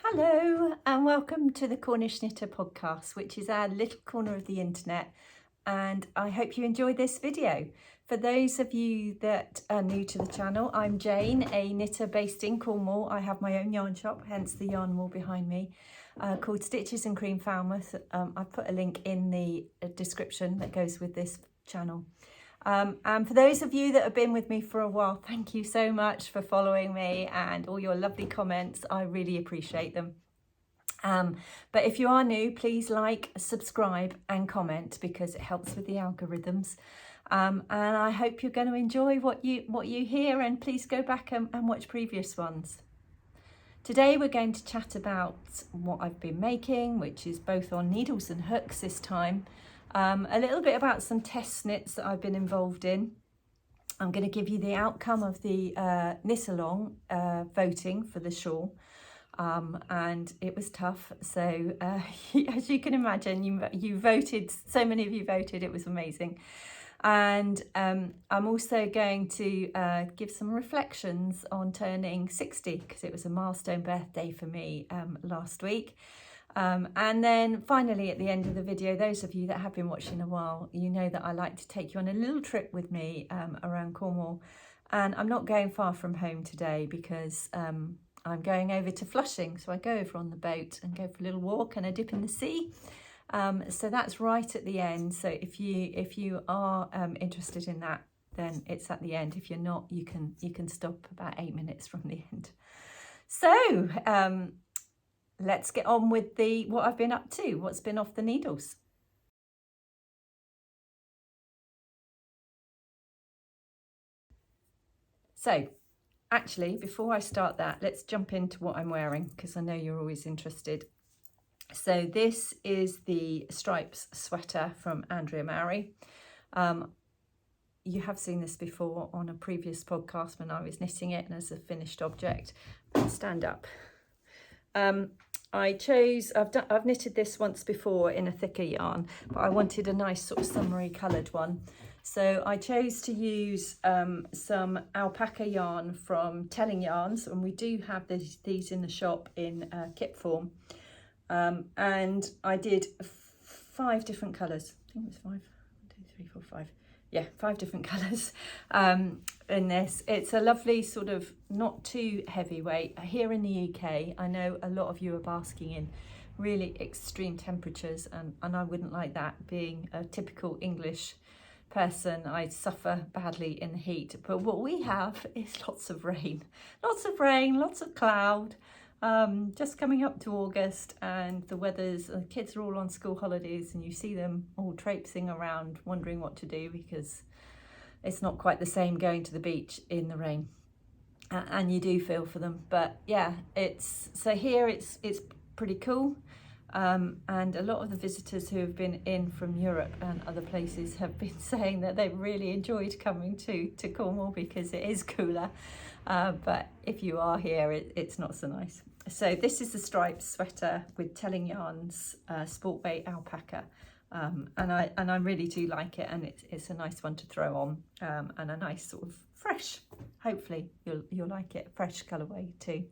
Hello and welcome to the Cornish Knitter podcast, which is our little corner of the internet, and I hope you enjoy this video. For those of you that are new to the channel, I'm Jane, a knitter based in Cornwall. I have my own yarn shop, hence the yarn wall behind me, called Stitches and Cream Falmouth. I've put a link in the description that goes with this channel. And for those of you that have been with me for a while, thank you so much for following me and all your lovely comments. I really appreciate them. But if you are new, please like, subscribe and comment because it helps with the algorithms. And I hope you're going to enjoy what you hear, and please go back and watch previous ones. Today we're going to chat about what I've been making, which is both on needles and hooks this time. A little bit about some test knits that I've been involved in. I'm going to give you the outcome of the knit along voting for the shawl, and it was tough. So as you can imagine, you voted, so many of you voted, it was amazing. And I'm also going to give some reflections on turning 60 because it was a milestone birthday for me last week. And then finally at the end of the video, those of you that have been watching a while, you know that I like to take you on a little trip with me around Cornwall, and I'm not going far from home today because I'm going over to Flushing, so I go over on the boat and go for a little walk and a dip in the sea. So that's right at the end, so if you are interested in that, then it's at the end. If you're not, you can stop about 8 minutes from the end. So let's get on with what I've been up to, what's been off the needles. So actually, before I start that, let's jump into what I'm wearing because I know you're always interested. So this is the stripes sweater from Andrea Mowry. You have seen this before on a previous podcast when I was knitting it and as a finished object. Stand up. I've knitted this once before in a thicker yarn, but I wanted a nice sort of summery coloured one. So I chose to use some alpaca yarn from Telling Yarns, and we do have these in the shop in kit form. And I did 5 different colours. I think it was 5. 1, 2, 3, 4, 5. Yeah, 5 different colours in this. It's a lovely sort of not too heavyweight. Here in the UK, I know a lot of you are basking in really extreme temperatures, and I wouldn't like that. Being a typical English person, I suffer badly in the heat. But what we have is lots of rain, lots of cloud. Just coming up to August, and the kids are all on school holidays, and you see them all traipsing around wondering what to do because it's not quite the same going to the beach in the rain, and you do feel for them. But yeah, it's pretty cool, and a lot of the visitors who have been in from Europe and other places have been saying that they've really enjoyed coming to Cornwall because it is cooler, but if you are here, it's not so nice. So this is the striped sweater with Telling Yarns sport weight alpaca, and I really do like it, and it's a nice one to throw on, and a nice sort of fresh, hopefully you'll like it, fresh colourway too.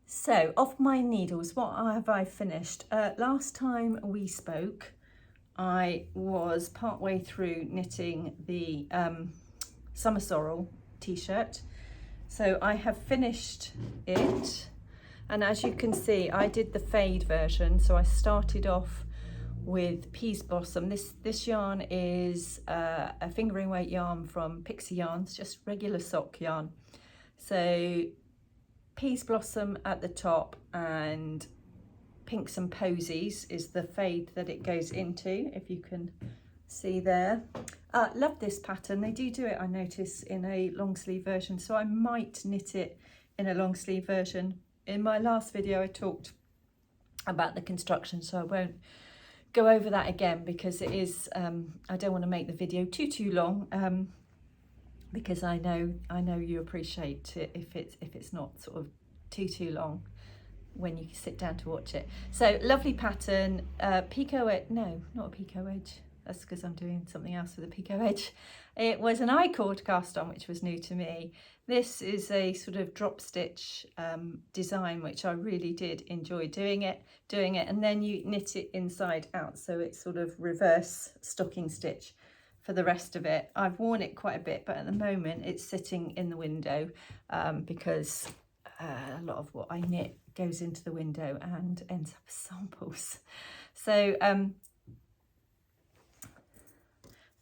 So off my needles, what have I finished? Last time we spoke, I was partway through knitting the Summer Sorrel t-shirt. So I have finished it, and as you can see, I did the fade version. So I started off with Peas Blossom. This yarn is a fingering weight yarn from Pixie Yarns, just regular sock yarn. So Peas Blossom at the top and Pinks and Posies is the fade that it goes into, if you can see there. Love this pattern. They do it, I notice, in a long sleeve version, so I might knit it in a long sleeve version. In my last video I talked about the construction, so I won't go over that again because it is I don't want to make the video too long, because I know you appreciate it if it's not sort of too long when you sit down to watch it. So lovely pattern, picot edge, no, not a picot edge, That's because I'm doing something else with a picot edge. It was an I-cord cast on, which was new to me. This is a sort of drop stitch design, which I really did enjoy doing it, and then you knit it inside out, so it's sort of reverse stocking stitch for the rest of it. I've worn it quite a bit, but at the moment it's sitting in the window because a lot of what I knit goes into the window and ends up as samples. So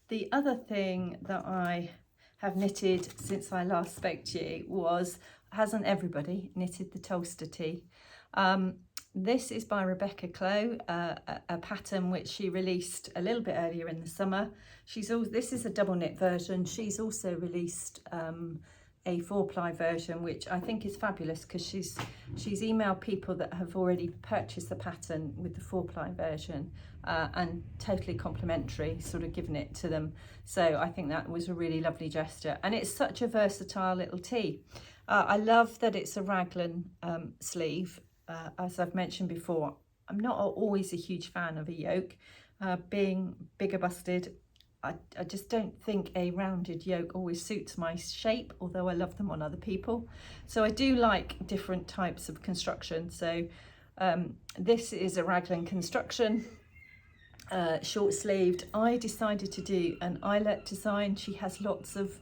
the other thing that I have knitted since I last spoke to you was, hasn't everybody knitted the Tolster tee? This is by Rebecca Clow, a pattern which she released a little bit earlier in the summer. This is a double knit version. She's also released a 4-ply version, which I think is fabulous because she's emailed people that have already purchased the pattern with the 4-ply version and totally complimentary, sort of given it to them. So I think that was a really lovely gesture, and it's such a versatile little tee. I love that it's a raglan sleeve. As I've mentioned before, I'm not always a huge fan of a yoke. Being bigger busted, I just don't think a rounded yoke always suits my shape, although I love them on other people. So I do like different types of construction. So this is a raglan construction, short sleeved. I decided to do an eyelet design. She has lots of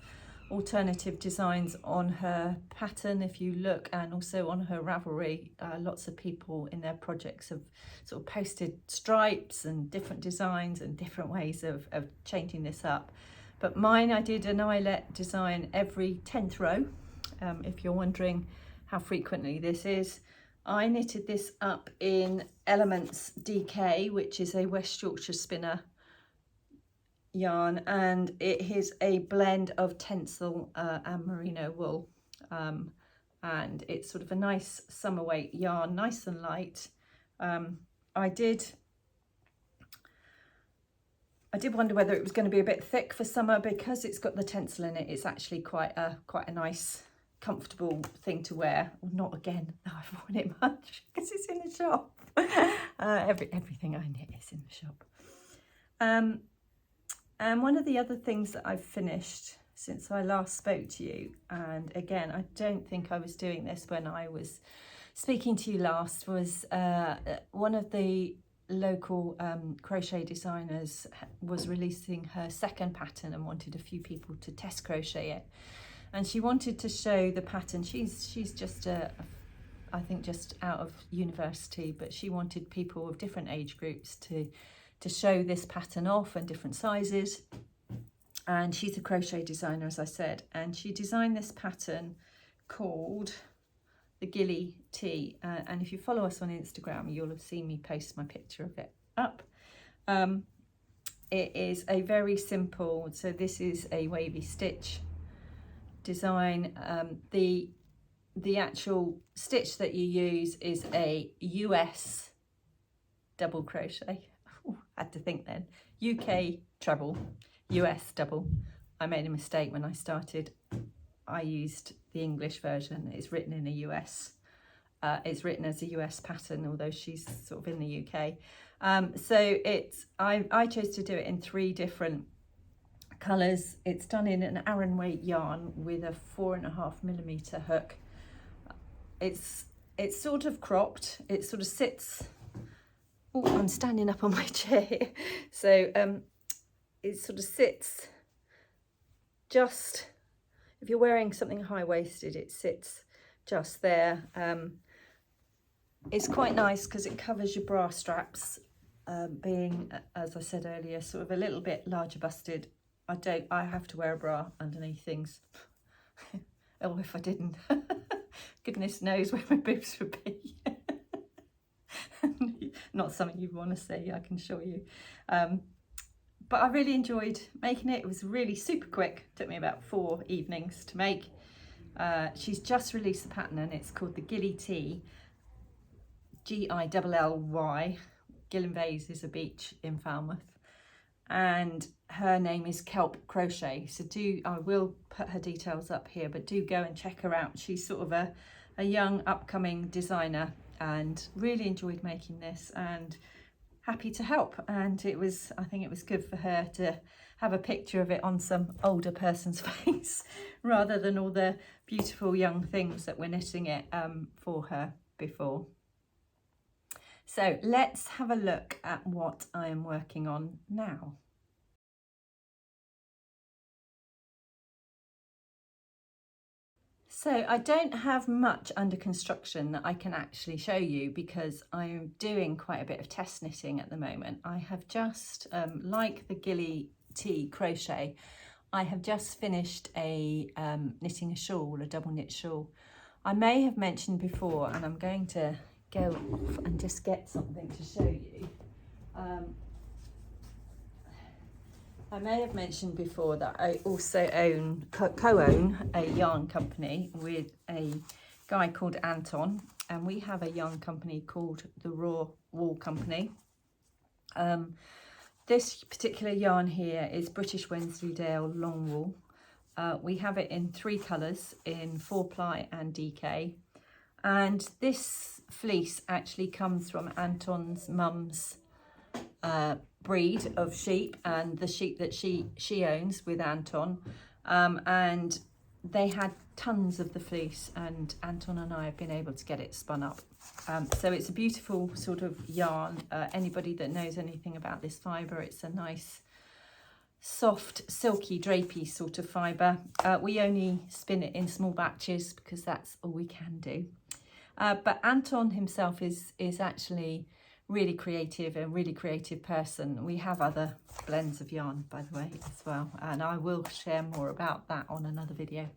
alternative designs on her pattern, if you look, and also on her Ravelry. Lots of people in their projects have sort of posted stripes and different designs and different ways of changing this up. But mine, I did an eyelet design every 10th row. If you're wondering how frequently this is, I knitted this up in Elements DK, which is a West Yorkshire spinner yarn, and it is a blend of tencel and merino wool, and it's sort of a nice summer weight yarn, nice and light. I did wonder whether it was going to be a bit thick for summer because it's got the tencel in it. It's actually quite a nice, comfortable thing to wear. Well, not again, I've worn it much because it's in the shop. Everything I knit is in the shop. And one of the other things that I've finished since I last spoke to you, and again, I don't think I was doing this when I was speaking to you last, was one of the local crochet designers was releasing her second pattern and wanted a few people to test crochet it. And she wanted to show the pattern. She's just I think just out of university, but she wanted people of different age groups to show this pattern off and different sizes. And she's a crochet designer, as I said, and she designed this pattern called the Gilly Tee, and if you follow us on Instagram, you'll have seen me post my picture of it up. It is a very simple, so this is a wavy stitch design. The actual stitch that you use is a US double crochet. Ooh, I had to think then. UK treble, US double. I made a mistake when I started. I used the English version. It's written in a US. It's written as a US pattern, although she's sort of in the UK. So I chose to do it in 3 different colours. It's done in an Aran weight yarn with a 4.5mm hook. It's sort of cropped. It sort of sits. Oh, I'm standing up on my chair. So it sort of sits just, if you're wearing something high-waisted, it sits just there. It's quite nice because it covers your bra straps, being, as I said earlier, sort of a little bit larger busted. I have to wear a bra underneath things. Oh, if I didn't, goodness knows where my boobs would be. Not something you'd want to see, I can assure you. But I really enjoyed making it. It was really super quick. It took me about 4 evenings to make. She's just released the pattern and it's called the Gilly Tee, Gilly. Gillinvays is a beach in Falmouth, and her name is Kelp Crochet. So I will put her details up here, but do go and check her out. She's sort of a young upcoming designer and really enjoyed making this, and happy to help, and I think it was good for her to have a picture of it on some older person's face rather than all the beautiful young things that were knitting it for her before. So let's have a look at what I am working on now. So I don't have much under construction that I can actually show you because I'm doing quite a bit of test knitting at the moment. I have just, like the Gilly Tea crochet, I have just finished knitting a shawl, a double knit shawl. I may have mentioned before, and I'm going to go off and just get something to show you. I may have mentioned before that I also co-own a yarn company with a guy called Anton, and we have a yarn company called the Raw Wool Company. This particular yarn here is British Wensleydale long wool. We have it in 3 colours, in 4-ply and DK. And this fleece actually comes from Anton's mum's breed of sheep, and the sheep that she owns with Anton, and they had tons of the fleece, and Anton and I have been able to get it spun up. So it's a beautiful sort of yarn. Anybody that knows anything about this fibre, it's a nice soft silky drapey sort of fibre. We only spin it in small batches because that's all we can do, but Anton himself is actually really creative, a really creative person. We have other blends of yarn, by the way, as well, and I will share more about that on another video.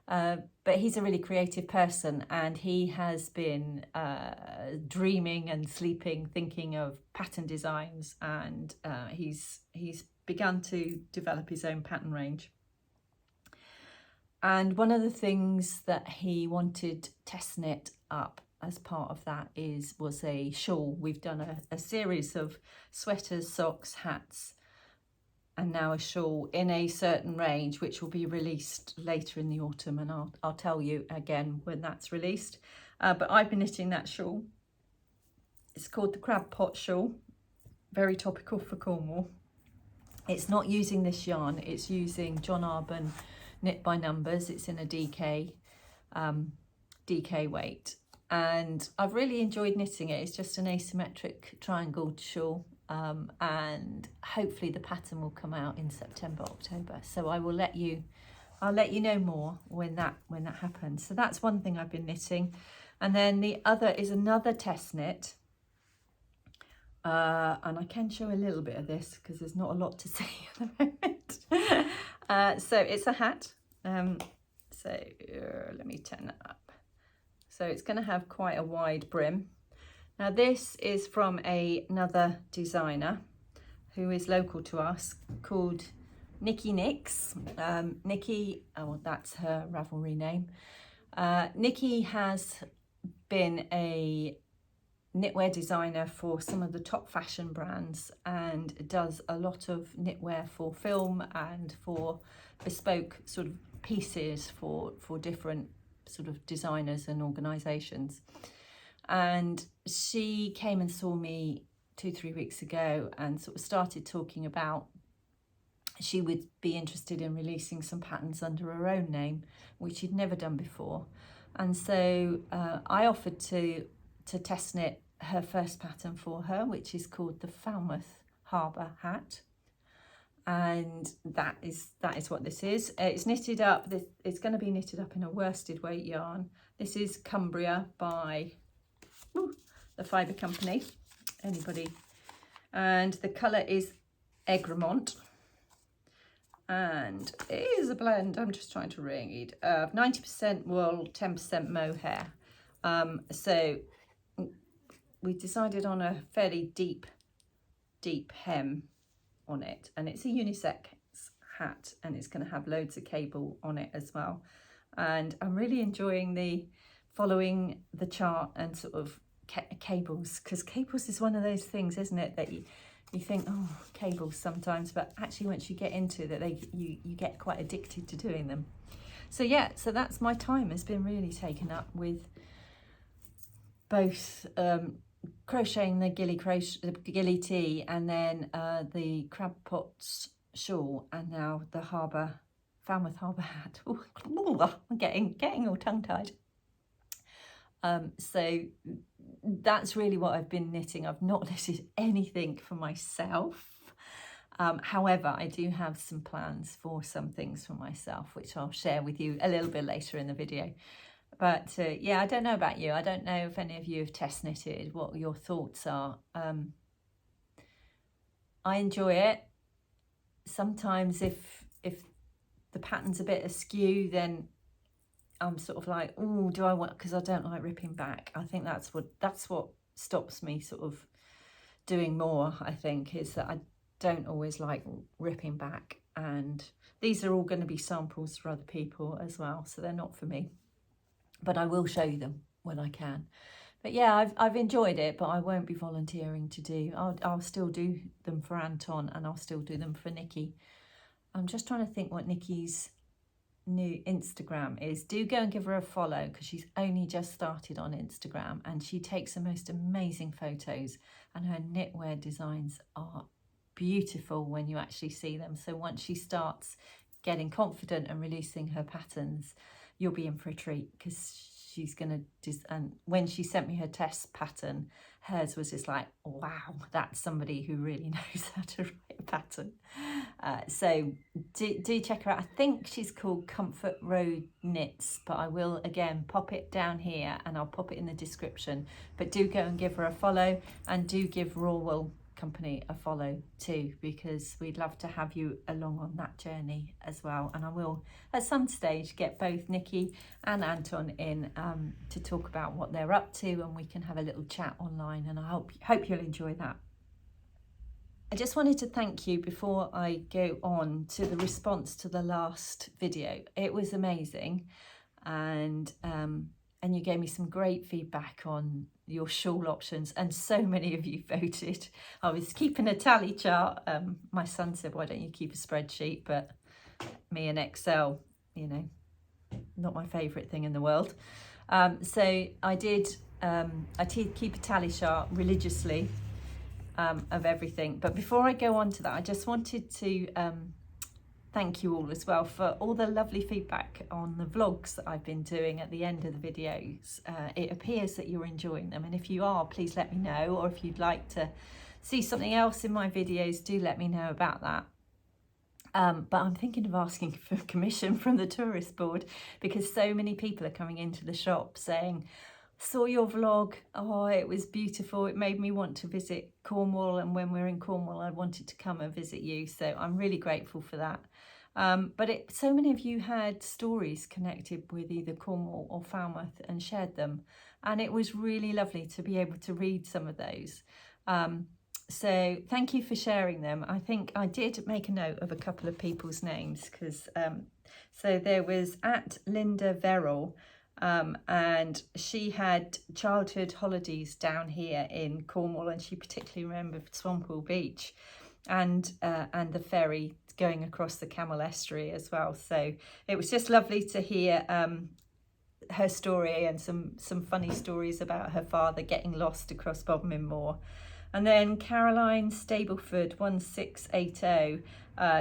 But he's a really creative person, and he has been dreaming and sleeping, thinking of pattern designs, and he's begun to develop his own pattern range. And one of the things that he wanted test knit up as part of that was a shawl. We've done a series of sweaters, socks, hats, and now a shawl in a certain range, which will be released later in the autumn, and I'll tell you again when that's released. But I've been knitting that shawl. It's called the Crab Pot Shawl, very topical for Cornwall. It's not using this yarn, it's using John Arbon Knit by Numbers. It's in a DK weight. And I've really enjoyed knitting it. It's just an asymmetric triangled shawl, and hopefully the pattern will come out in September, October. So I'll let you know more when that happens. So that's one thing I've been knitting, and then the other is another test knit, and I can show a little bit of this because there's not a lot to say at the moment. So it's a hat. Let me turn that up. So it's going to have quite a wide brim. Now this is from another designer who is local to us, called Nikki Nix. Nikki, oh, that's her Ravelry name. Nikki has been a knitwear designer for some of the top fashion brands, and does a lot of knitwear for film and for bespoke sort of pieces for different sort of designers and organisations. And she came and saw me 2-3 weeks ago and sort of started talking about she would be interested in releasing some patterns under her own name, which she'd never done before. And so I offered to test knit her first pattern for her, which is called the Falmouth Harbour hat. And that is what this is. It's knitted up. It's going to be knitted up in a worsted weight yarn. This is Cumbria by the Fibre Company. Anybody? And the colour is Egremont. And it is a blend. I'm just trying to read. 90% wool, 10% mohair. So we decided on a fairly deep hem on it, and it's a unisex hat, and it's going to have loads of cable on it as well. And I'm really enjoying following the chart and sort of cables, because cables is one of those things, isn't it, that you think, oh, cables sometimes, but actually once you get into that, you get quite addicted to doing them. So yeah, so that's my time has been really taken up with both crocheting the gilly tea, and then the crab pots shawl, and now the Falmouth harbour hat. Ooh, I'm getting all tongue-tied. So that's really what I've been knitting. I've not knitted anything for myself. However, I do have some plans for some things for myself, which I'll share with you a little bit later in the video. But yeah, I don't know about you. I don't know if any of you have test knitted, what your thoughts are. I enjoy it. Sometimes if the pattern's a bit askew, then I'm sort of like, oh, do I want, because I don't like ripping back. I think that's what stops me sort of doing more, I think, is that I don't always like ripping back. And these are all going to be samples for other people as well, so they're not for me. But I will show you them when I can. But yeah, I've enjoyed it, but I won't be volunteering to do. I'll still do them for Anton, and I'll still do them for Nikki. I'm just trying to think what Nikki's new Instagram is. Do go and give her a follow, because she's only just started on Instagram, and she takes the most amazing photos, and her knitwear designs are beautiful when you actually see them. So once she starts getting confident and releasing her patterns, you'll be in for a treat, because she's gonna and when she sent me her test pattern, hers was just like, wow, that's somebody who really knows how to write a pattern. So do check her out. I think she's called Comfort Road Knits, but I will again pop it down here, and I'll pop it in the description. But do go and give her a follow, and do give Raw Wool Company a follow too, because we'd love to have you along on that journey as well. And I will at some stage get both Nikki and Anton in to talk about what they're up to, and we can have a little chat online, and I hope you'll enjoy that. I just wanted to thank you before I go on to the response to the last video. It was amazing, and you gave me some great feedback on your shawl options, and so many of you voted. I was keeping a tally chart. My son said, why don't you keep a spreadsheet? But me and Excel, you know, not my favourite thing in the world. So I did keep a tally chart religiously of everything. But before I go on to that, I just wanted to thank you all as well for all the lovely feedback on the vlogs that I've been doing at the end of the videos. It appears that you're enjoying them, and if you are, please let me know, or if you'd like to see something else in my videos, do let me know about that. But I'm thinking of asking for commission from the tourist board, because so many people are coming into the shop saying, saw your vlog, oh, it was beautiful, it made me want to visit Cornwall, and when we're in Cornwall I wanted to come and visit you. So I'm really grateful for that. But so many of you had stories connected with either Cornwall or Falmouth and shared them, and it was really lovely to be able to read some of those. So thank you for sharing them. I think I did make a note of a couple of people's names, because so there was @Linda Verrill, and she had childhood holidays down here in Cornwall, and she particularly remembered Swamppool Beach and the ferry going across the Camel Estuary as well. So it was just lovely to hear her story, and some funny stories about her father getting lost across Bodmin Moor. And then Caroline Stableford 1680,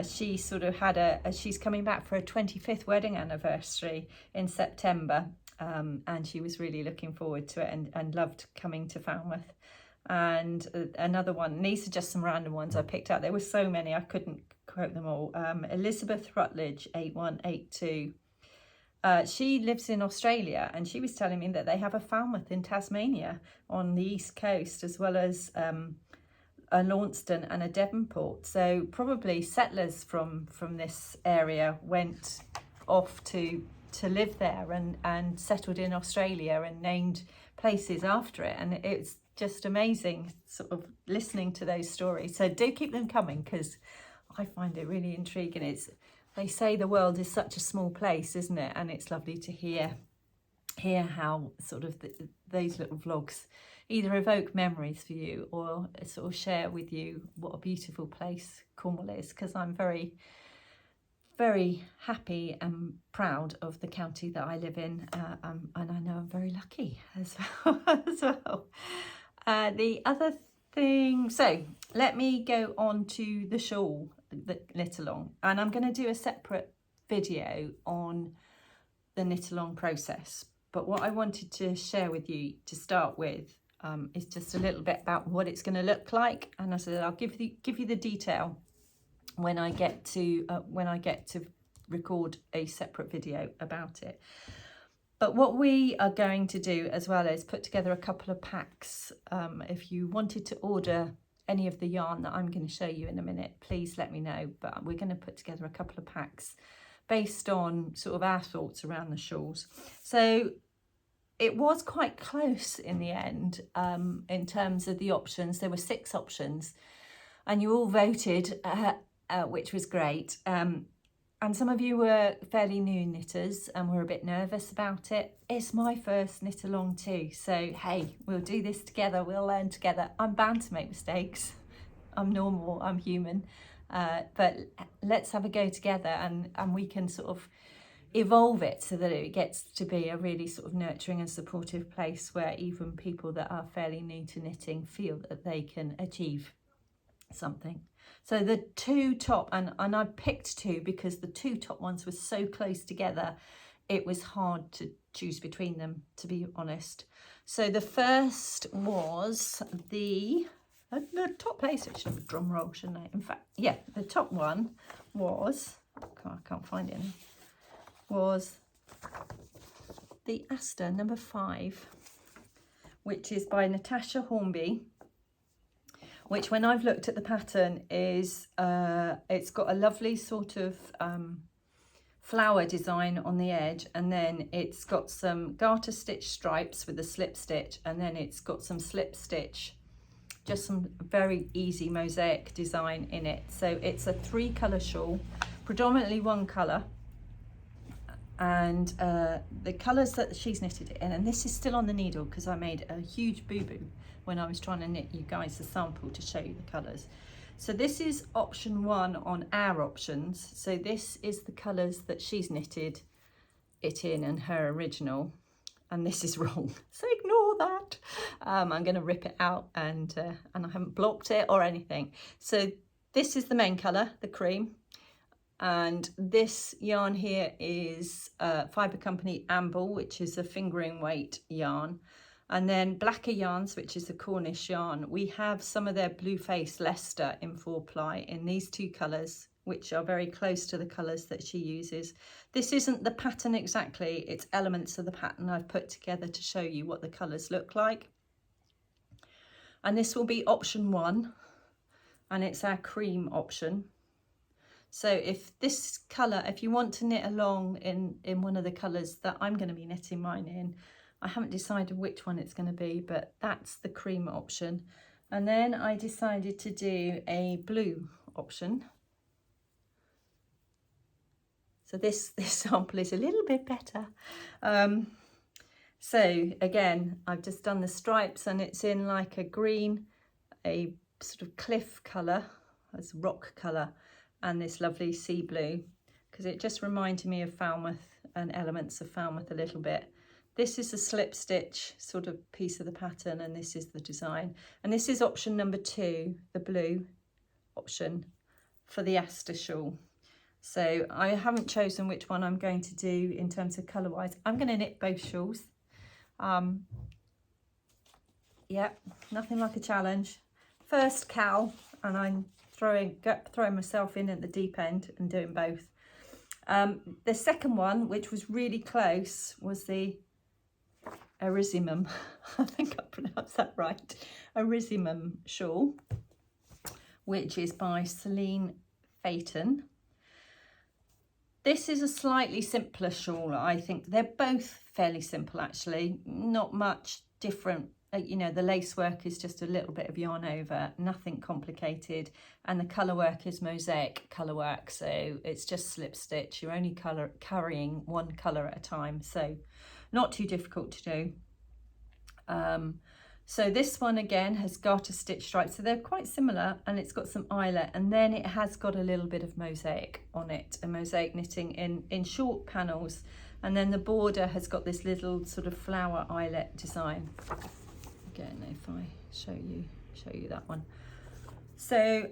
she sort of had she's coming back for her 25th wedding anniversary in September, and she was really looking forward to it, and loved coming to Falmouth. And another one, and these are just some random ones I picked out. There were so many I couldn't quote them all. Elizabeth Rutledge 8182. She lives in Australia, and she was telling me that they have a Falmouth in Tasmania on the east coast, as well as a Launceston and a Devonport. So probably settlers from this area went off to live there and settled in Australia and named places after it. And it's just amazing sort of listening to those stories. So do keep them coming, because I find it really intriguing. They say the world is such a small place, isn't it? And it's lovely to hear how sort of those little vlogs either evoke memories for you, or sort of share with you what a beautiful place Cornwall is, because I'm very, very happy and proud of the county that I live in, and I know I'm very lucky as well. The other thing, so let me go on to the shawl, the knit along, and I'm going to do a separate video on the knit along process. But what I wanted to share with you to start with is just a little bit about what it's going to look like, and I said I'll give you the detail when I get to record a separate video about it. But what we are going to do as well is put together a couple of packs. If you wanted to order any of the yarn that I'm going to show you in a minute, please let me know. But we're going to put together a couple of packs based on sort of our thoughts around the shawls. So it was quite close in the end in terms of the options. There were 6 options and you all voted, which was great. And some of you were fairly new knitters and were a bit nervous about it. It's my first knit along too. So, hey, we'll do this together. We'll learn together. I'm bound to make mistakes. I'm normal, I'm human. But let's have a go together and we can sort of evolve it so that it gets to be a really sort of nurturing and supportive place where even people that are fairly new to knitting feel that they can achieve something. So the 2 top, and I picked 2 because the 2 top ones were so close together, it was hard to choose between them, to be honest. So the first was the top place. I should have a drum roll, shouldn't I? In fact, yeah, the top one was, I can't find it now, was the Aster number 5, which is by Natasha Hornby, which when I've looked at the pattern is, it's got a lovely sort of flower design on the edge, and then it's got some garter stitch stripes with a slip stitch, and then it's got some slip stitch, just some very easy mosaic design in it. So it's a 3 colour shawl, predominantly 1 colour, and the colours that she's knitted it in, and this is still on the needle because I made a huge boo-boo when I was trying to knit you guys a sample to show you the colours. So this is option 1 on our options. So this is the colours that she's knitted it in and her original, and this is wrong, so ignore that. I'm going to rip it out and I haven't blocked it or anything. So this is the main colour, the cream, and this yarn here is Fibre Company Amble, which is a fingering weight yarn. And then Blacker Yarns, which is a Cornish yarn. We have some of their Blue Face Leicester in 4-ply in these 2 colours, which are very close to the colours that she uses. This isn't the pattern exactly, it's elements of the pattern I've put together to show you what the colours look like. And this will be option 1, and it's our cream option. So if this colour, if you want to knit along in one of the colours that I'm going to be knitting mine in, I haven't decided which one it's going to be, but that's the cream option. And then I decided to do a blue option. So this sample is a little bit better. So again, I've just done the stripes and it's in like a green, a sort of cliff colour, as rock colour, and this lovely sea blue, because it just reminded me of Falmouth and elements of Falmouth a little bit. This is a slip stitch sort of piece of the pattern, and this is the design. And this is option number 2, the blue option for the Aster shawl. So I haven't chosen which one I'm going to do in terms of colour wise. I'm going to knit both shawls. Yeah, nothing like a challenge. First Cal, and I'm throwing myself in at the deep end and doing both. The second one, which was really close, was the Arisimum, I think I pronounced that right, Arisimum shawl, which is by Celine Phaeton. This is a slightly simpler shawl, I think. They're both fairly simple actually, not much different. You know, the lace work is just a little bit of yarn over, nothing complicated, and the colour work is mosaic colour work, so it's just slip stitch. You're only carrying 1 colour at a time, so not too difficult to do. So this one again has garter stitch stripes, so they're quite similar, and it's got some eyelet, and then it has got a little bit of mosaic on it, a mosaic knitting in short panels, and then the border has got this little sort of flower eyelet design. again if I show you that one. So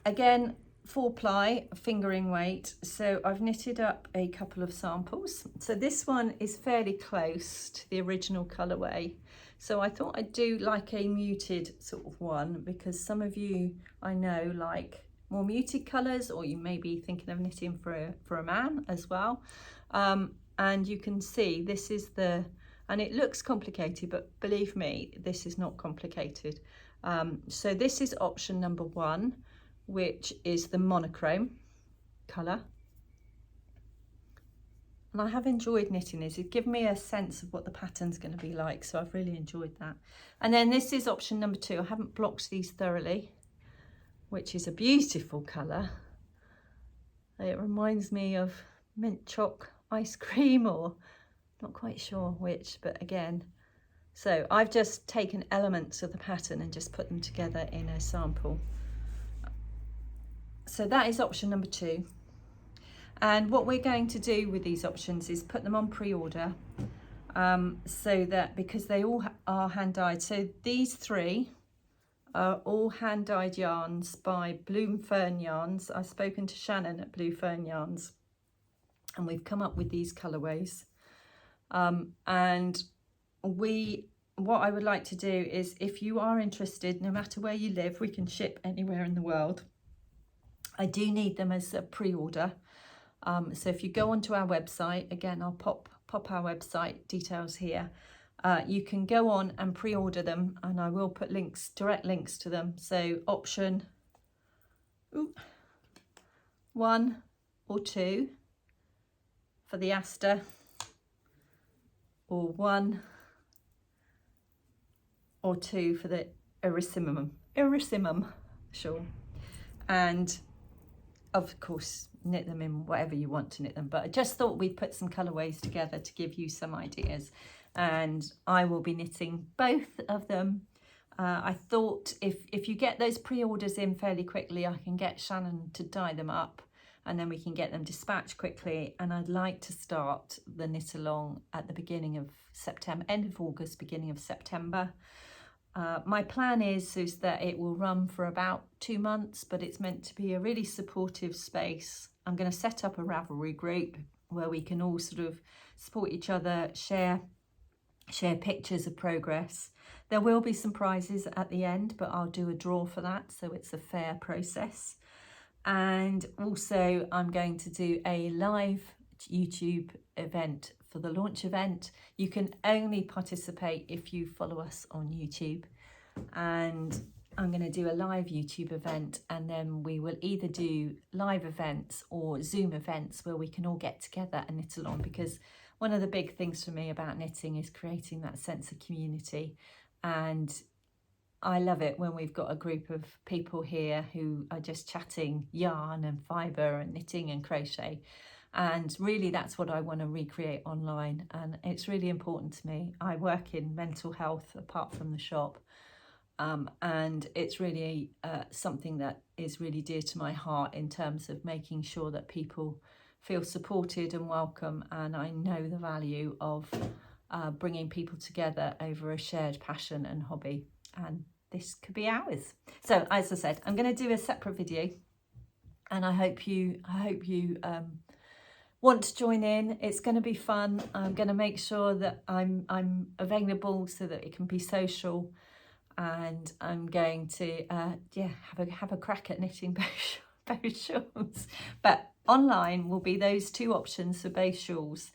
again, 4-ply fingering weight. So I've knitted up a couple of samples. So this one is fairly close to the original colourway. So I thought I'd do like a muted sort of one, because some of you I know like more muted colours, or you may be thinking of knitting for a man as well. And you can see this is and it looks complicated, but believe me, this is not complicated. So this is option number 1, which is the monochrome colour. And I have enjoyed knitting this. It's given me a sense of what the pattern's going to be like, so I've really enjoyed that. And then this is option number 2. I haven't blocked these thoroughly, which is a beautiful colour. It reminds me of mint choc ice cream, or not quite sure which, but again. So I've just taken elements of the pattern and just put them together in a sample. So that is option number 2. And what we're going to do with these options is put them on pre-order, so that, because they all are hand dyed. So these 3 are all hand dyed yarns by Blue Fern Yarns. I've spoken to Shannon at Blue Fern Yarns, and we've come up with these colourways. And what I would like to do is, if you are interested, no matter where you live, we can ship anywhere in the world. I do need them as a pre-order. So if you go onto our website, again, I'll pop our website details here. You can go on and pre-order them, and I will put direct links to them. So option 1 or 2 for the Aster, or 1 or 2 for the Erissimum shawl. And of course, knit them in whatever you want to knit them, but I just thought we'd put some colourways together to give you some ideas, and I will be knitting both of them. I thought if you get those pre-orders in fairly quickly, I can get Shannon to dye them up, and then we can get them dispatched quickly. And I'd like to start the knit along at the beginning of September, end of August, beginning of September. My plan is that it will run for about 2 months, but it's meant to be a really supportive space. I'm going to set up a Ravelry group where we can all sort of support each other, share pictures of progress. There will be some prizes at the end, but I'll do a draw for that, so it's a fair process. And also I'm going to do a live YouTube event for the launch event. You can only participate if you follow us on YouTube, and I'm going to do a live YouTube event, and then we will either do live events or Zoom events where we can all get together and knit along, because one of the big things for me about knitting is creating that sense of community. And I love it when we've got a group of people here who are just chatting yarn and fibre and knitting and crochet. And really that's what I want to recreate online, and it's really important to me. I work in mental health apart from the shop, and it's really something that is really dear to my heart in terms of making sure that people feel supported and welcome. And I know the value of bringing people together over a shared passion and hobby, and this could be ours. So as I said, I'm going to do a separate video, and I hope you want to join in. It's going to be fun. I'm going to make sure that I'm available so that it can be social, and I'm going to have a crack at knitting both shawls. But online will be those 2 options for both shawls.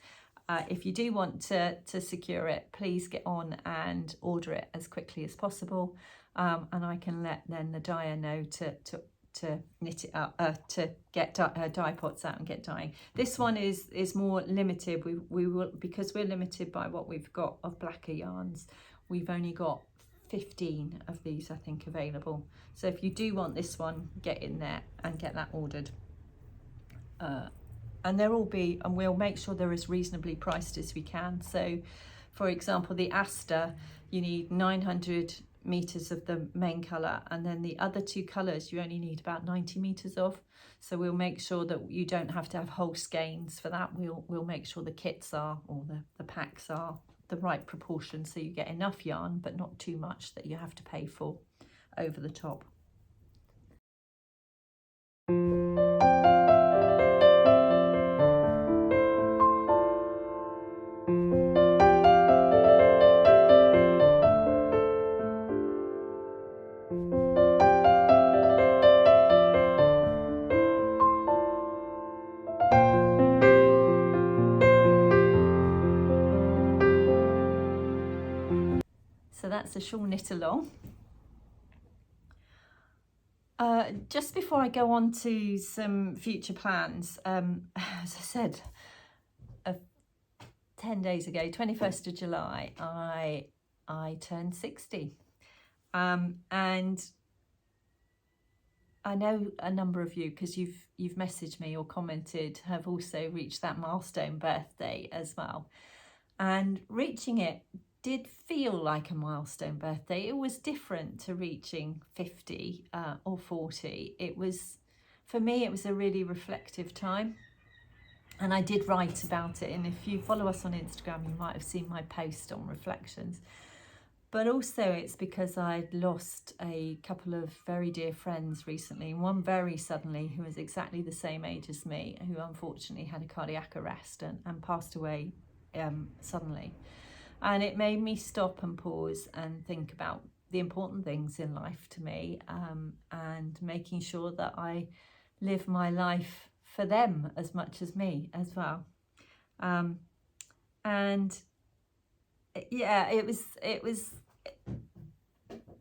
If you do want to secure it, please get on and order it as quickly as possible, and I can let then the dyer know to knit it up, to get dye pots out and get dyeing. This one is more limited. We will, because we're limited by what we've got of blacker yarns, we've only got 15 of these, I think, available. So if you do want this one, get in there and get that ordered. And there will be, and we'll make sure they're as reasonably priced as we can. So for example, the Aster, you need 900 meters of the main color, and then the other 2 colors you only need about 90 meters of. So we'll make sure that you don't have to have whole skeins for that. We'll make sure the kits are, or the packs are the right proportion, so you get enough yarn but not too much that you have to pay for over the top. So that's a shawl knit along. Just before I go on to some future plans, as I said, 10 days ago, 21st of July, I turned 60. And I know a number of you, because you've messaged me or commented, have also reached that milestone birthday as well. And reaching it did feel like a milestone birthday. It was different to reaching 50 or 40. It was, for me, it was a really reflective time. And I did write about it. And if you follow us on Instagram, you might have seen my post on reflections. But also it's because I'd lost a couple of very dear friends recently. One very suddenly, who was exactly the same age as me, who unfortunately had a cardiac arrest and passed away suddenly. And it made me stop and pause and think about the important things in life to me, and making sure that I live my life for them as much as me as well. And yeah, it was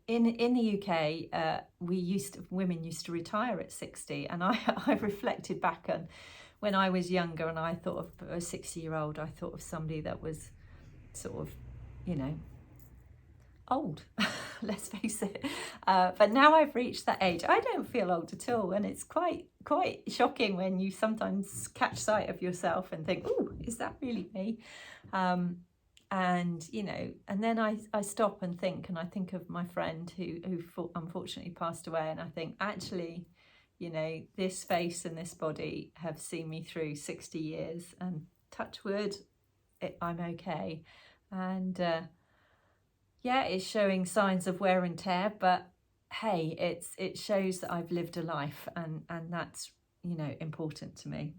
in the UK, women used to retire at 60, and I reflected back on when I was younger, and I thought of a 60-year-old, I thought of somebody that was sort of, you know, old, let's face it. But now I've reached that age, I don't feel old at all, and it's quite shocking when you sometimes catch sight of yourself and think, oh, is that really me? And you know, and then I stop and think, and I think of my friend who unfortunately passed away, and I think, actually, you know, this face and this body have seen me through 60 years, and touch wood, I'm okay. And yeah, it's showing signs of wear and tear, but hey, it shows that I've lived a life, and that's, you know, important to me.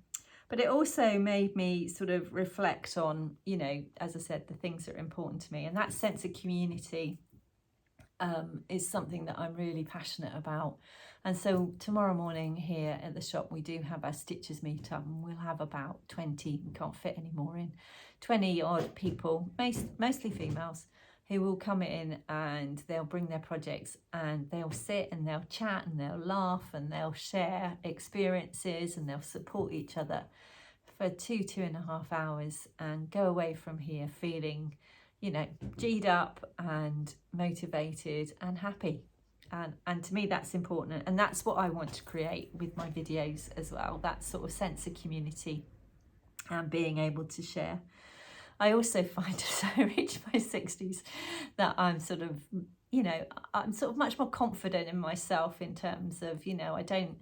But it also made me sort of reflect on, you know, as I said, the things that are important to me, and that sense of community is something that I'm really passionate about. And so tomorrow morning here at the shop, we do have our stitches meet up, and we'll have about 20, we can't fit any more in, 20 odd people, mostly females, who will come in and they'll bring their projects, and they'll sit and they'll chat and they'll laugh and they'll share experiences and they'll support each other for 2.5 hours, and go away from here feeling, you know, G'd up and motivated and happy. And to me, that's important, and that's what I want to create with my videos as well, that sort of sense of community and being able to share. I also find as I reach my 60s that I'm sort of, you know, I'm sort of much more confident in myself, in terms of, you know, I don't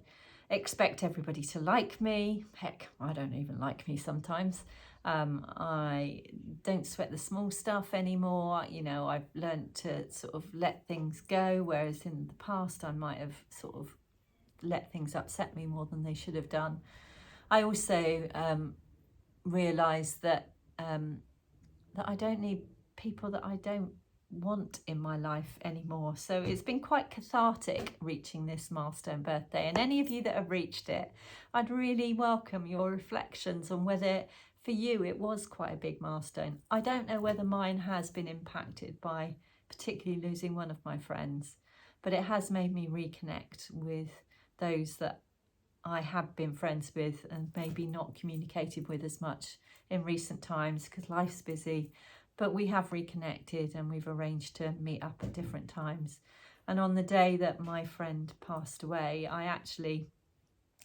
expect everybody to like me. Heck, I don't even like me sometimes. I don't sweat the small stuff anymore. You know, I've learned to sort of let things go, whereas in the past I might have sort of let things upset me more than they should have done. I also realised that that I don't need people that I don't want in my life anymore. So it's been quite cathartic reaching this milestone birthday, and any of you that have reached it, I'd really welcome your reflections on whether for you it was quite a big milestone. I don't know whether mine has been impacted by particularly losing one of my friends, but it has made me reconnect with those that I have been friends with and maybe not communicated with as much in recent times because life's busy. But we have reconnected, and we've arranged to meet up at different times. And on the day that my friend passed away, I actually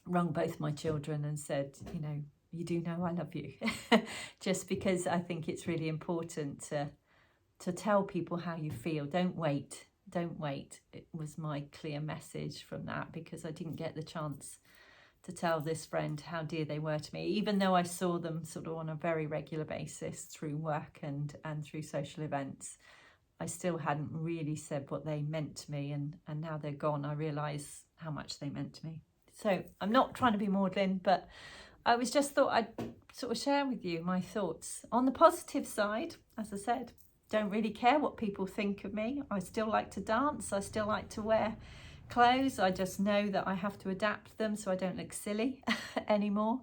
rung both my children and said, you know, you do know I love you. Just because I think it's really important to tell people how you feel. Don't wait. It was my clear message from that, because I didn't get the chance to tell this friend how dear they were to me, even though I saw them sort of on a very regular basis through work and through social events. I still hadn't really said what they meant to me, and now they're gone, I realise how much they meant to me. So I'm not trying to be maudlin, but I was just thought I'd sort of share with you my thoughts. On the positive side, as I said, don't really care what people think of me. I still like to dance, I still like to wear clothes. I just know that I have to adapt them so I don't look silly anymore.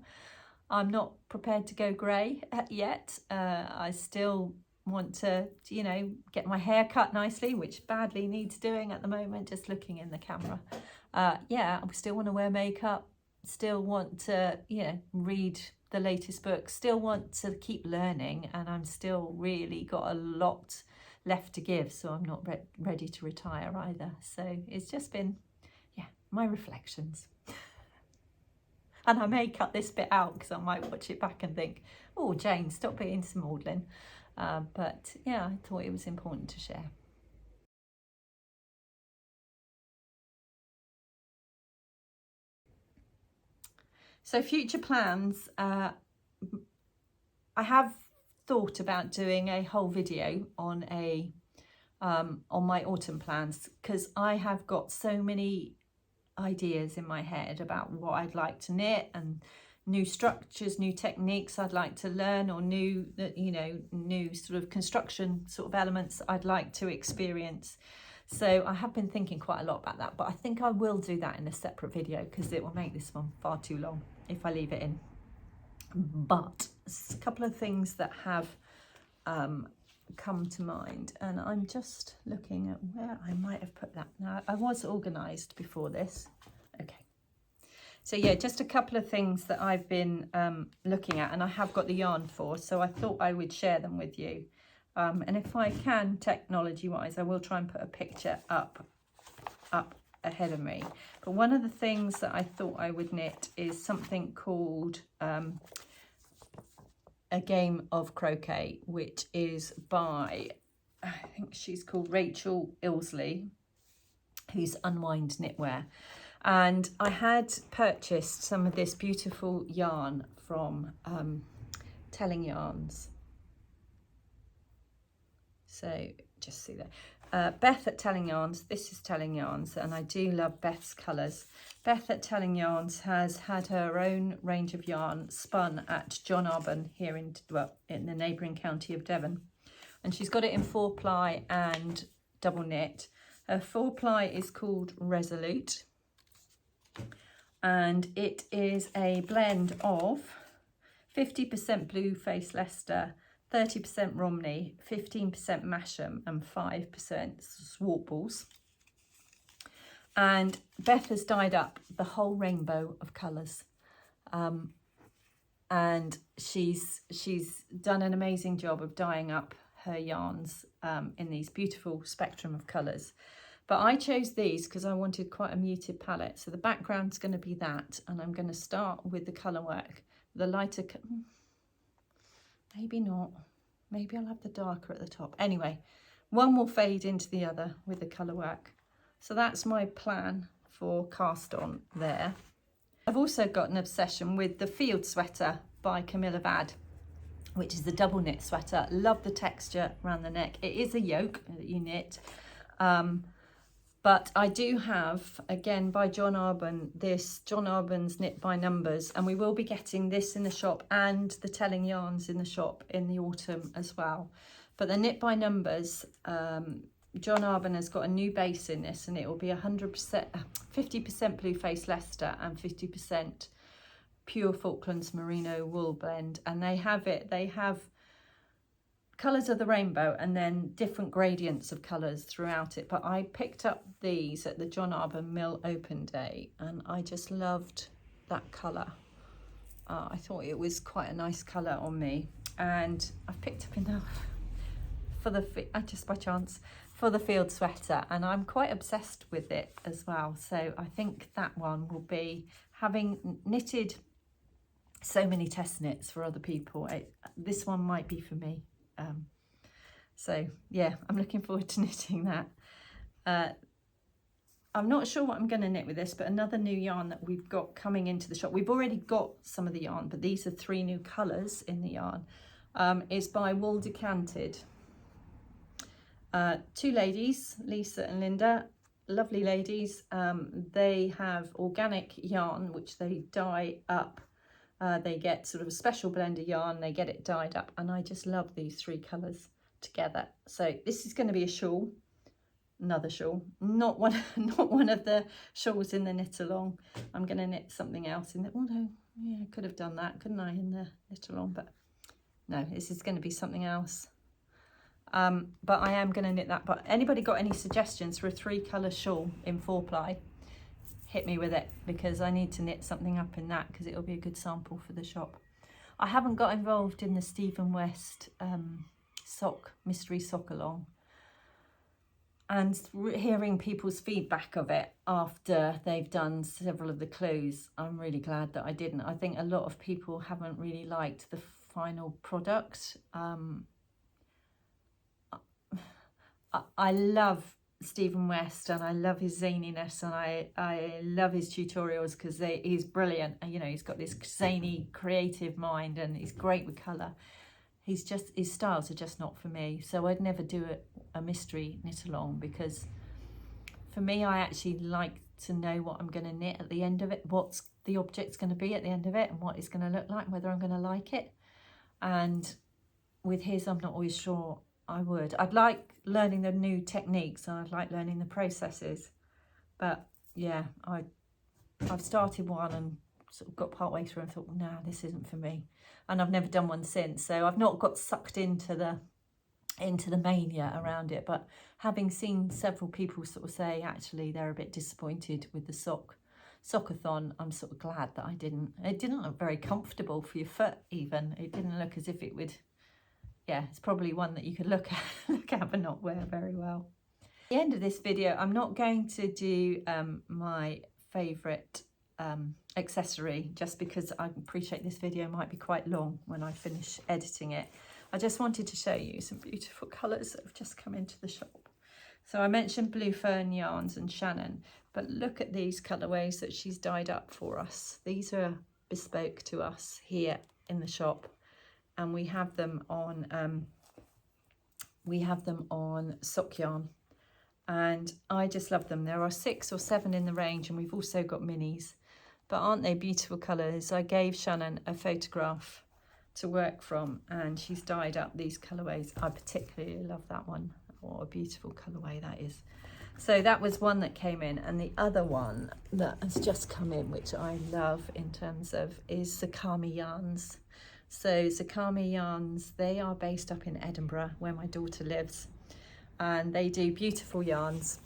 I'm not prepared to go grey yet. I still want to, you know, get my hair cut nicely, which badly needs doing at the moment, just looking in the camera. Yeah, I still want to wear makeup, still want to, you know, read the latest books, still want to keep learning, and I'm still really got a lot left to give, so I'm not ready to retire either. So it's just been, yeah, my reflections. And I may cut this bit out because I might watch it back and think, oh, Jane, stop being so maudlin. But yeah, I thought it was important to share. So future plans, I have thought about doing a whole video on my autumn plans, because I have got so many ideas in my head about what I'd like to knit, and new structures, new techniques I'd like to learn, or new, you know, new sort of construction sort of elements I'd like to experience. So I have been thinking quite a lot about that, but I think I will do that in a separate video because it will make this one far too long if I leave it in. But a couple of things that have come to mind, and I'm just looking at where I might have put that. Now, I was organised before this. Okay. So yeah, just a couple of things that I've been looking at, and I have got the yarn for, so I thought I would share them with you. And if I can, technology-wise, I will try and put a picture up ahead of me. But one of the things that I thought I would knit is something called A Game of Croquet, which is by, I think she's called Rachel Ilsley, who's Unwind Knitwear. And I had purchased some of this beautiful yarn from Telling Yarns. So just see that. Beth at Telling Yarns, this is Telling Yarns, and I do love Beth's colours. Beth at Telling Yarns has had her own range of yarn spun at John Arbon here in the neighbouring county of Devon. And she's got it in 4-ply and double knit. Her 4-ply is called Resolute, and it is a blend of 50% Blue Face Leicester, 30% Romney, 15% Masham and 5% Swartballs. And Beth has dyed up the whole rainbow of colours. And she's done an amazing job of dyeing up her yarns in these beautiful spectrum of colours. But I chose these because I wanted quite a muted palette. So the background's going to be that, and I'm going to start with the colour work. The lighter, maybe not. Maybe I'll have the darker at the top. Anyway, one will fade into the other with the colour work. So that's my plan for cast on there. I've also got an obsession with the Field Sweater by Camilla Vad, which is the double knit sweater. Love the texture around the neck. It is a yoke that you knit. But I do have, again, by John Arbon, this John Arbon's Knit by Numbers, and we will be getting this in the shop and the Telling Yarns in the shop in the autumn as well. But the Knit by Numbers, John Arbon has got a new base in this, and it will be 50% Blue Face Leicester and 50% pure Falklands Merino wool blend. And they have colours of the rainbow and then different gradients of colours throughout it. But I picked up these at the John Arbon Mill Open Day, and I just loved that colour. I thought it was quite a nice colour on me, and I've picked up enough for just by chance for the Field Sweater, and I'm quite obsessed with it as well. So I think that one will be, having knitted so many test knits for other people, this one might be for me. So yeah, I'm looking forward to knitting that. I'm not sure what I'm going to knit with this, but another new yarn that we've got coming into the shop. We've already got some of the yarn, but these are 3 new colours in the yarn. Is by Wool Decanted. 2 ladies, Lisa and Linda, lovely ladies. They have organic yarn, which they dye up. They get sort of a special blend of yarn, they get it dyed up, and I just love these 3 colours together. So this is going to be a shawl. Another shawl, not one of the shawls in the knit along. I'm going to knit something else in the, although yeah, I could have done that, couldn't I, in the knit along, but no, this is going to be something else. But I am going to knit that. But anybody got any suggestions for a 3 colour shawl in 4-ply, hit me with it, because I need to knit something up in that, because it'll be a good sample for the shop. I haven't got involved in the Stephen West mystery sock along. And hearing people's feedback of it after they've done several of the clothes, I'm really glad that I didn't. I think a lot of people haven't really liked the final product. I love Stephen West, and I love his zaniness, and I love his tutorials, because he's brilliant. You know, he's got this zany creative mind, and he's great with colour. His styles are just not for me. So I'd never do a mystery knit along, because for me, I actually like to know what I'm going to knit at the end of it, what's the object's going to be at the end of it, and what it's going to look like, whether I'm going to like it. And with his, I'm not always sure I would. I'd like learning the new techniques, and I'd like learning the processes. But yeah, I've started one and sort of got part way through and thought, no, this isn't for me. And I've never done one since, so I've not got sucked into the mania around it. But having seen several people sort of say actually they're a bit disappointed with the sockathon, I'm sort of glad that I didn't. It didn't look very comfortable for your foot even. It didn't look as if it would, yeah, it's probably one that you could look at but not wear very well. At the end of this video, I'm not going to do my favourite accessory, just because I appreciate this video might be quite long when I finish editing it. I just wanted to show you some beautiful colours that have just come into the shop. So I mentioned Blue Fern Yarns and Shannon, but look at these colourways that she's dyed up for us. These are bespoke to us here in the shop, and we have them on sock yarn, and I just love them. There are 6 or 7 in the range, and we've also got minis. But aren't they beautiful colours? I gave Shannon a photograph to work from, and she's dyed up these colourways. I particularly love that one. What a beautiful colourway that is. So that was one that came in, and the other one that has just come in, which I love in terms of, is Zakami Yarns. So Zakami Yarns, they are based up in Edinburgh, where my daughter lives, and they do beautiful yarns.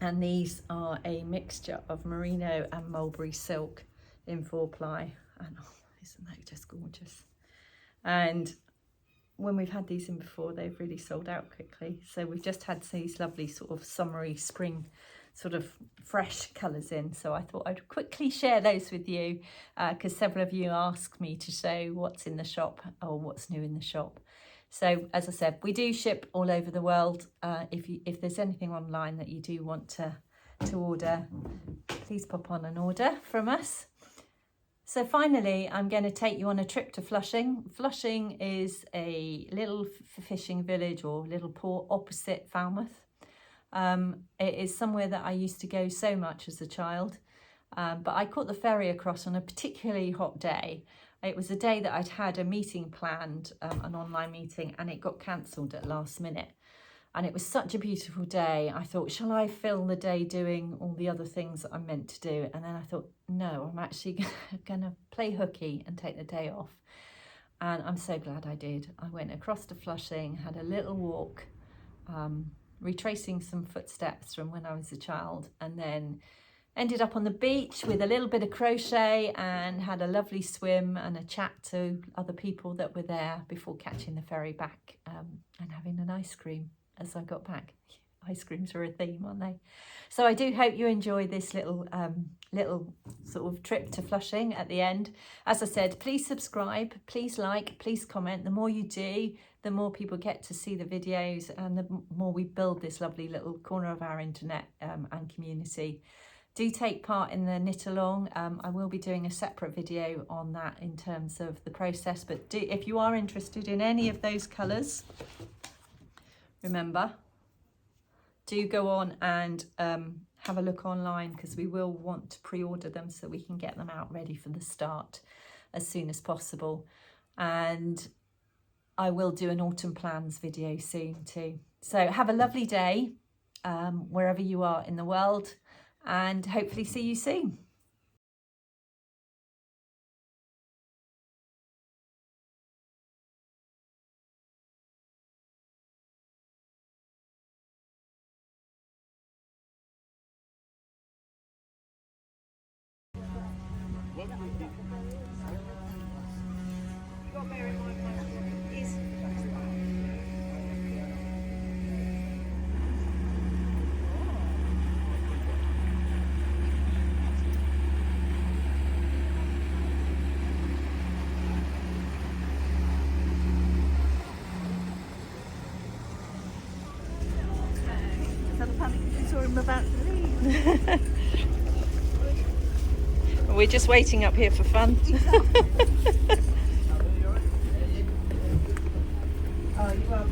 And these are a mixture of merino and mulberry silk in 4-ply. And oh, isn't that just gorgeous? And when we've had these in before, they've really sold out quickly. So we've just had these lovely sort of summery spring sort of fresh colours in. So I thought I'd quickly share those with you, because several of you asked me to show what's in the shop or what's new in the shop. So as I said, we do ship all over the world. If there's anything online that you do want to order, please pop on an order from us. So finally, I'm going to take you on a trip to Flushing. Flushing is a little fishing village or little port opposite Falmouth. It is somewhere that I used to go so much as a child, but I caught the ferry across on a particularly hot day. It was a day that I'd had a meeting planned, an online meeting, and it got cancelled at last minute. And it was such a beautiful day. I thought, shall I fill the day doing all the other things that I'm meant to do? And then I thought, no, I'm actually going to play hooky and take the day off. And I'm so glad I did. I went across to Flushing, had a little walk, retracing some footsteps from when I was a child, and then ended up on the beach with a little bit of crochet and had a lovely swim and a chat to other people that were there before catching the ferry back, and having an ice cream as I got back. ice creams are a theme, aren't they? So I do hope you enjoy this little sort of trip to Flushing at the end. As I said, please subscribe, please like, please comment. The more you do, the more people get to see the videos, and the more we build this lovely little corner of our internet and community. Do take part in the knit along. I will be doing a separate video on that in terms of the process, but if you are interested in any of those colours, remember, do go on and have a look online, because we will want to pre-order them so we can get them out ready for the start as soon as possible. And I will do an autumn plans video soon too. So have a lovely day wherever you are in the world, and hopefully see you soon. About to leave. We're just waiting up here for fun. Oh, you are.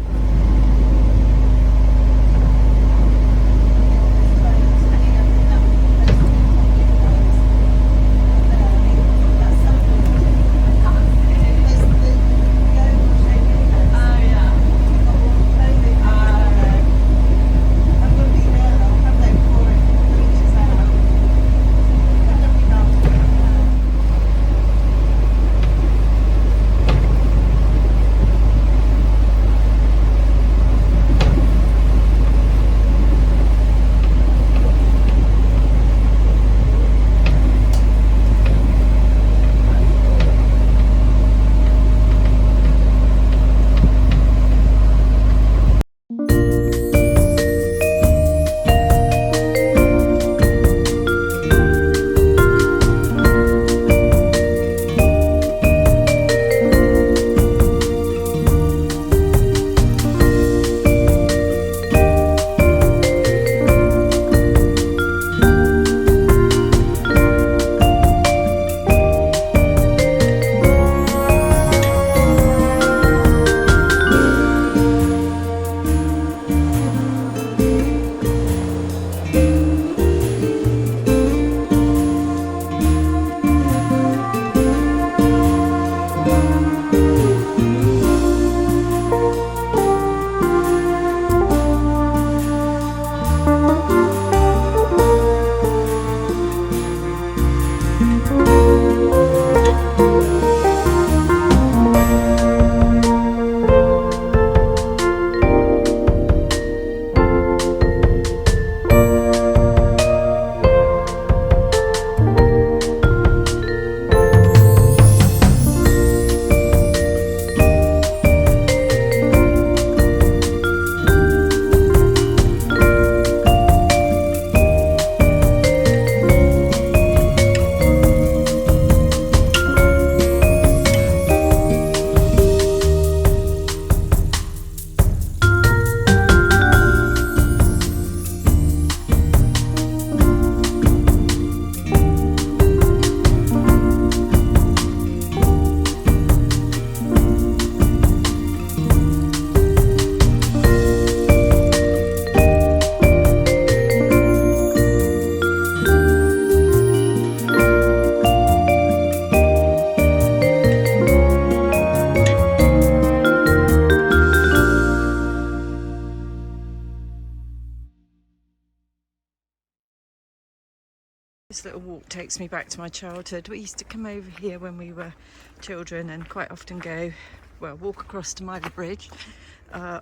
This little walk takes me back to my childhood. We used to come over here when we were children and quite often go, well, walk across to Mila Bridge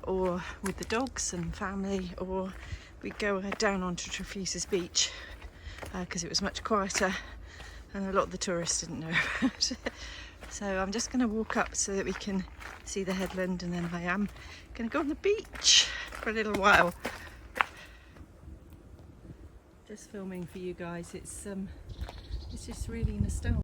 or with the dogs and family, or we'd go down onto Trefusis Beach because it was much quieter and a lot of the tourists didn't know about it. So I'm just going to walk up so that we can see the headland, and then I am going to go on the beach for a little while. Just filming for you guys. It's just really nostalgic.